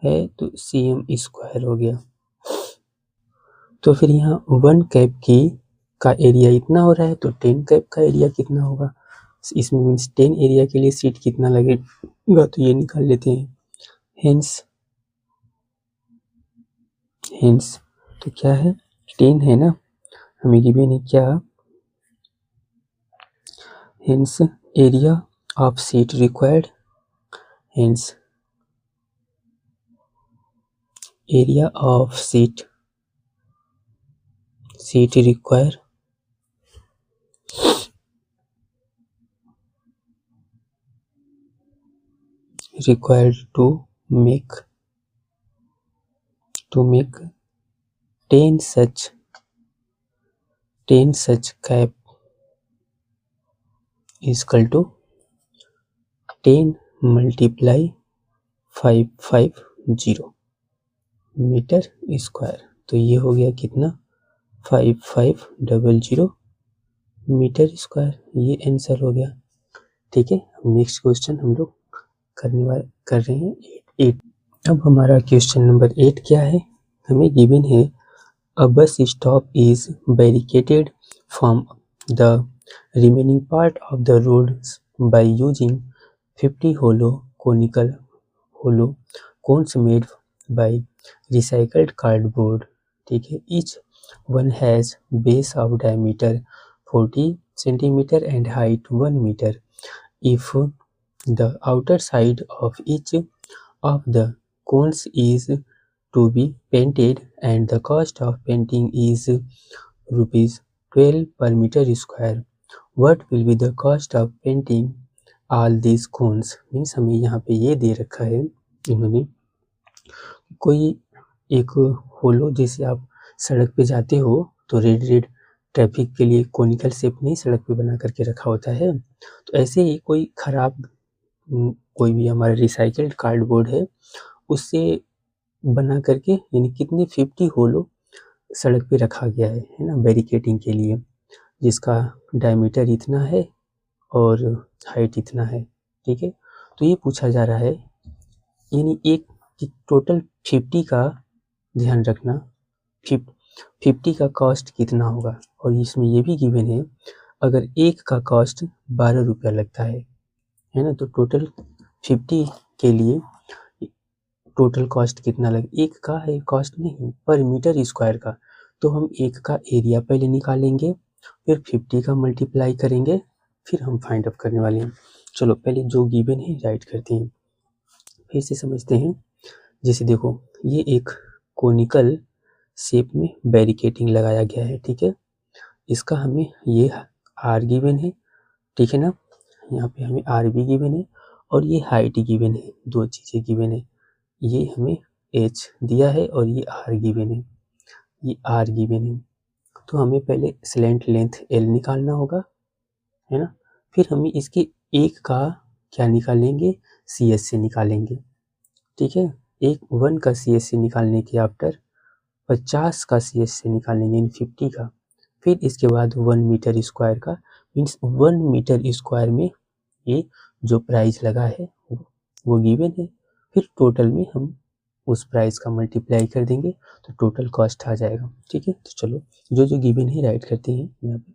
Speaker 1: है तो cm स्क्वायर हो गया। तो फिर यहाँ वन कैप की का एरिया इतना हो रहा है तो 10 कैप का एरिया कितना होगा, इसमें मीन्स 10 एरिया के लिए सीट कितना लगेगा, तो ये निकाल लेते हैं। हेंस तो क्या है 10 है ना, हमें गिवन है क्या, hence area of sheet required, hence area of seat required to make 10 such cap is equal to 10 multiply 550 metre square. तो ये हो गया कितना 5500 मीटर स्क्वायर, ये आंसर हो गया, ठीक है। नेक्स्ट क्वेश्चन हम लोग कर रहे हैं 8। अब हमारा क्वेश्चन नंबर 8 क्या है, हमें गिवन है a bus stop is barricaded from the remaining part of the road by using 50 hollow cones made by recycled cardboard, ठीक है। each one has base of diameter 40 centimeter and height 1 meter. If the outer side of each of the cones is to be painted and the cost of painting is ₹12 per meter square, what will be the cost of painting all these cones? Means हमें यहाँ पे ये दे रखा है इन्होंने, कोई एक होलो, जैसे आप सड़क पे जाते हो तो रेड ट्रैफिक के लिए कोनिकल शेप नहीं सड़क पे बना करके रखा होता है, तो ऐसे ही कोई खराब कोई भी हमारा रिसाइकल्ड कार्डबोर्ड है उससे बना करके, यानी कितने 50 होलो सड़क पे रखा गया है ना, बैरिकेडिंग के लिए, जिसका डायमीटर इतना है और हाइट इतना है। ठीक है, तो ये पूछा जा रहा है, यानी एक टोटल 50 का ध्यान रखना, 50 का कॉस्ट कितना होगा, और इसमें ये भी गिवन है अगर एक का कॉस्ट 12 रुपया लगता है ना, तो टोटल 50 के लिए टोटल कॉस्ट कितना लगे, एक का है कॉस्ट नहीं, पर मीटर स्क्वायर का। तो हम एक का एरिया पहले निकालेंगे, फिर 50 का मल्टीप्लाई करेंगे, फिर हम फाइंड अप करने वाले हैं। चलो पहले जो गिवन है राइट करते हैं, फिर से समझते हैं। जैसे देखो, ये एक कोनिकल शेप में बैरिकेडिंग लगाया गया है। ठीक है, इसका हमें ये आर गिवन है। ठीक है ना, यहाँ पे हमें आर भी गिवन है और ये हाइट गिवन है, दो चीज़ें गिवन है। ये हमें एच दिया है और ये आर गिवन है, ये आर गिवन है। तो हमें पहले स्लैंट लेंथ एल निकालना होगा, है ना। फिर हमें इसके एक का क्या निकालेंगे, सी एस से निकालेंगे। ठीक है, एक 1 का सी एस से निकालने के आफ्टर 50 का सी एस से निकालेंगे, इन 50 का। फिर इसके बाद 1 मीटर स्क्वायर का, मीन्स 1 मीटर स्क्वायर में ये जो प्राइस लगा है वो गिवन है। फिर टोटल में हम उस प्राइस का मल्टीप्लाई कर देंगे तो टोटल कॉस्ट आ जाएगा। ठीक है, तो चलो जो जो गिवन है राइट करते हैं। यहाँ पे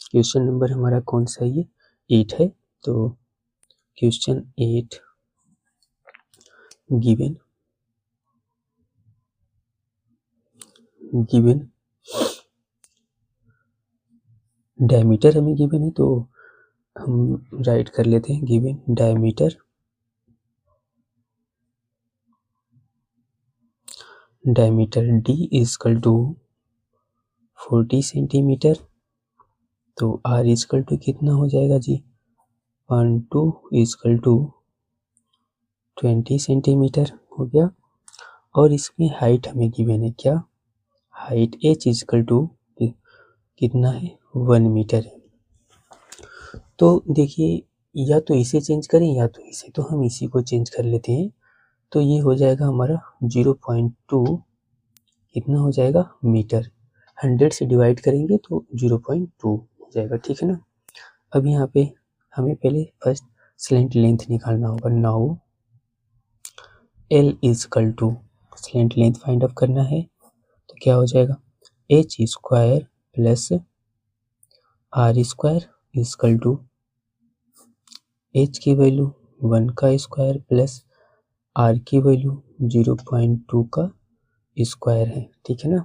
Speaker 1: क्वेश्चन नंबर हमारा कौन सा है, ये 8 है। तो क्वेश्चन 8 गिवन डायमीटर हमें गिवन है, तो हम राइट कर लेते हैं given diameter D is equal to 40 centimetre. तो R इजकल टू कितना हो जाएगा जी, 12 इजकल टू 20 सेंटीमीटर हो गया। और इसमें हाइट हमें गिवन है, क्या हाइट H इजकल टू कितना है, 1 मीटर है। तो देखिए, या तो इसे चेंज करें या तो इसे, तो हम इसी को चेंज कर लेते हैं। तो ये हो जाएगा हमारा 0.2 कितना हो जाएगा मीटर, 100 से डिवाइड करेंगे तो 0.2 हो जाएगा। ठीक है ना। अब यहाँ पे हमें पहले फर्स्ट स्लैंट लेंथ निकालना होगा। Now L is equal to slant length find out करना है, तो क्या हो जाएगा, H square plus R square is equal to H की वैल्यू 1 का स्क्वायर प्लस R की वैल्यू 0.2 का स्क्वायर है। ठीक है ना,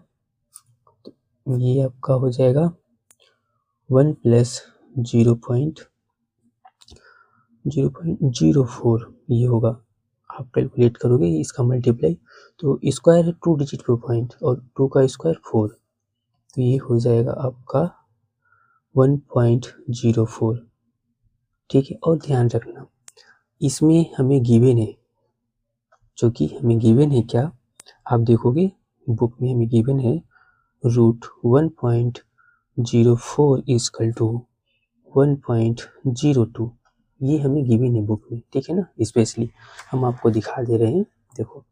Speaker 1: तो ये आपका हो जाएगा 1 प्लस 0.04 ये होगा। आप कैलकुलेट करोगे इसका मल्टीप्लाई, तो स्क्वायर है 2 डिजिट पे पॉइंट और 2 का स्क्वायर 4, तो ये हो जाएगा आपका 1.04। ठीक है, और ध्यान रखना इसमें हमें गिवन है, जो कि हमें गिवन है क्या, आप देखोगे बुक में हमें गिवन है √1.04 इजकल टू 1.02, ये हमें गिवन है बुक में। ठीक है ना, स्पेशली हम आपको दिखा दे रहे हैं, देखो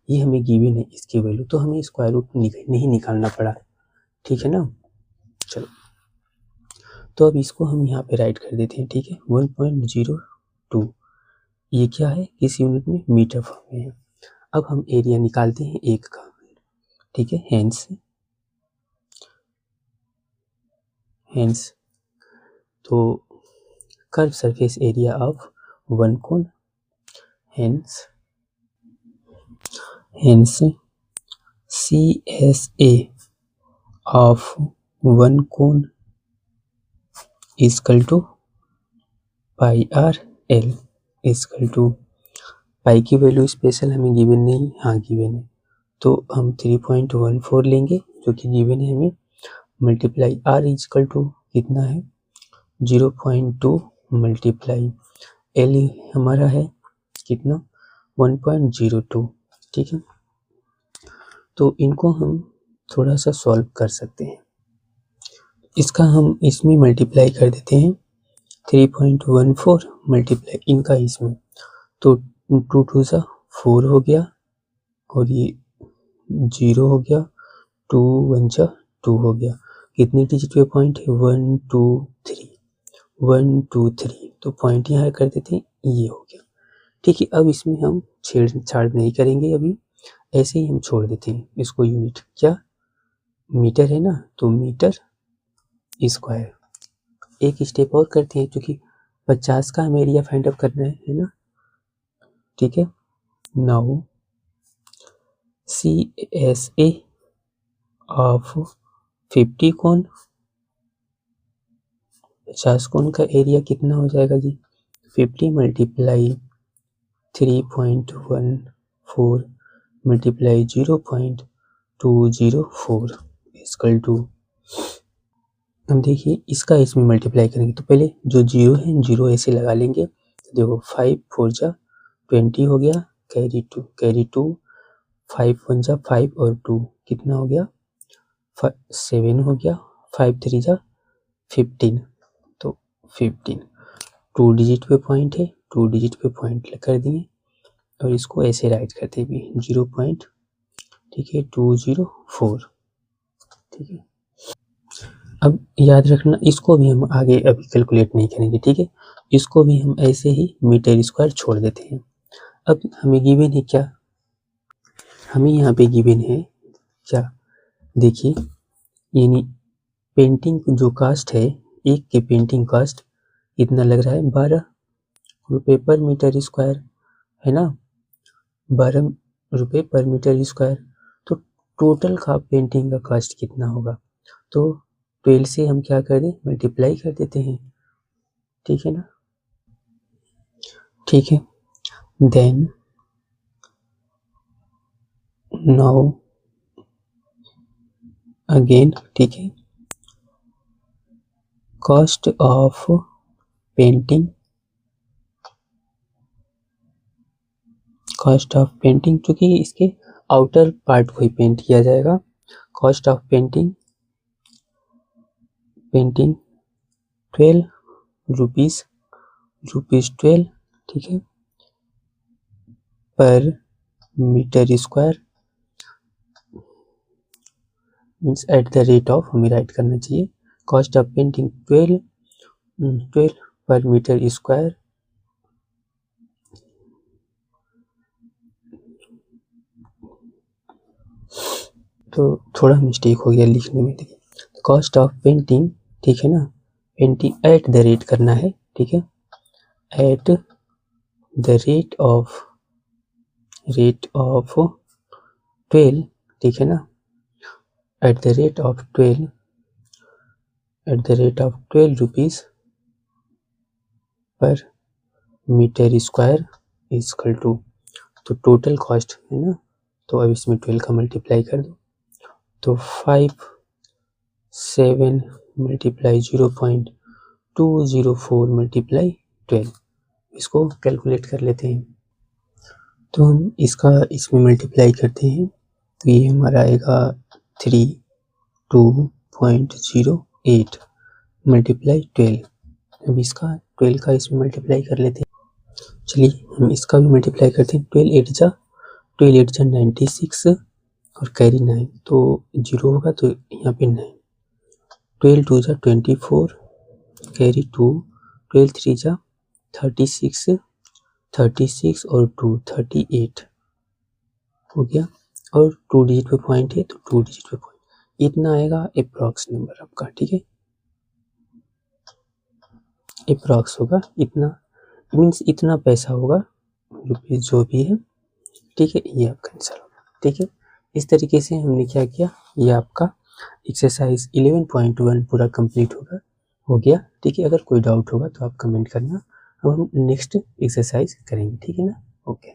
Speaker 1: ये हमें गिवन है इसकी वैल्यू, तो हमें स्क्वायर रूट नहीं निकालना पड़ा। ठीक है ना, चलो तो अब इसको हम यहाँ पे राइट कर देते हैं। ठीक है, 1.02 ये क्या है, किस यूनिट में, मीटर फॉर्म में है। अब हम एरिया निकालते हैं एक का। ठीक है, हेंस तो curve surface area of one cone, hence CSA of one cone is equal to pi r l is equal to, pi की वैल्यू स्पेशल हमें गिवन नहीं, हाँ गिवन है, तो हम 3.14 लेंगे जो कि गिवन है हमें, मल्टीप्लाई आर इजकल टू कितना है 0.2 मल्टीप्लाई एल हमारा है कितना 1.02। ठीक है, तो इनको हम थोड़ा सा सॉल्व कर सकते हैं। इसका हम इसमें मल्टीप्लाई कर देते हैं, 3.14 मल्टीप्लाई इनका इसमें, तो 2 2 सा 4 हो गया और ये 0 हो गया, 2 1 जा 2 हो गया। कितनी डिजिट पे पॉइंट है? 1 2 3, 1 2 3। तो पॉइंट यहाँ कर देते हैं, ये हो गया। ठीक है, अब इसमें हम छेड़छाड़ नहीं करेंगे, अभी ऐसे ही हम छोड़ देते हैं इसको। यूनिट क्या मीटर है ना, तो मीटर स्क्वायर। एक स्टेप और करते हैं, क्योंकि 50 का हमें एरिया फाइंड आउट करना है ना। ठीक है, नाउ CSA ऑफ 50 कोन, 50 कोन का एरिया कितना हो जाएगा जी? 50 मल्टीप्लाई 3.14 मल्टीप्लाई 0.204 इक्वल टू। हम देखिए इसका इसमें मल्टीप्लाई करेंगे, तो पहले जो जीरो है जीरो ऐसे लगा लेंगे। तो देखो 5 4 जा 20 हो गया, कैरी टू 5 1 जा 5 और 2 कितना हो गया? 7 हो गया, 5 3 जा 15, तो 15। 2 डिजिट पे पॉइंट है, 2 डिजिट पे पॉइंट कर दिए और इसको ऐसे राइट करते भी 0 पॉइंट, ठीक है 204। ठीक है, अब याद रखना इसको भी हम आगे अभी कैलकुलेट नहीं करेंगे। ठीक है, इसको भी हम ऐसे ही मीटर स्क्वायर छोड़ देते हैं। अब हमें गिवन है क्या? हमें यहाँ पे गिवन है क्या? देखिए, यानी पेंटिंग जो कास्ट है, एक की पेंटिंग कास्ट इतना लग रहा है 12 रुपये पर मीटर स्क्वायर, है ना, 12 रुपये पर मीटर स्क्वायर। तो टोटल का पेंटिंग का कास्ट कितना होगा? तो 12 से हम क्या कर दें? मल्टीप्लाई कर देते हैं। ठीक है ना, ठीक है। देन नाउ अगेन, ठीक है, cost of painting, cost of painting, क्योंकि इसके आउटर पार्ट को ही पेंट किया जाएगा। कॉस्ट ऑफ पेंटिंग 12 रुपीज, 12, ठीक है, per metre square, means at the rate of, हमें राइट करना चाहिए। कॉस्ट ऑफ पेंटिंग 12 पर मीटर स्क्वायर, तो थोड़ा मिस्टेक हो गया लिखने में। देखिए, कॉस्ट ऑफ पेंटिंग, ठीक है ना, पेंटिंग एट द रेट करना है। ठीक है, एट द रेट ऑफ 12, ठीक है ना, at the rate of 12 rupees per metre square equal to, तो टोटल कॉस्ट है ना, तो अब इसमें 12 का मल्टीप्लाई कर दो, तो 5 7 मल्टीप्लाई 0.204 मल्टीप्लाई 12, इसको कैलकुलेट कर लेते हैं। तो हम इसका इसमें मल्टीप्लाई करते हैं, तो ये हमारा आएगा 32.08 मल्टीप्लाई 12। अब इसका 12 का इसमें मल्टीप्लाई कर लेते हैं। चलिए हम इसका भी मल्टीप्लाई करते हैं। 12 8 जा 96 और कैरी 9, तो 0 होगा, तो यहाँ पे 9। 12 2 जा 24, कैरी 2, 12 3 जा 36 और 2 38 हो गया, और 2 डिजिट पे पॉइंट है, तो 2 डिजिट पे पॉइंट इतना आएगा अप्रॉक्स नंबर आपका। ठीक है, अप्रॉक्स होगा इतना, मीन्स इतना पैसा होगा रुपीज जो भी है। ठीक है, ये आपका आंसर होगा। ठीक है, इस तरीके से हमने क्या किया, ये आपका एक्सरसाइज 11.1 पूरा कंप्लीट हो गया। ठीक है, अगर कोई डाउट होगा तो आप कमेंट करना, अब हम नेक्स्ट एक्सरसाइज करेंगे। ठीक है ना, ओके।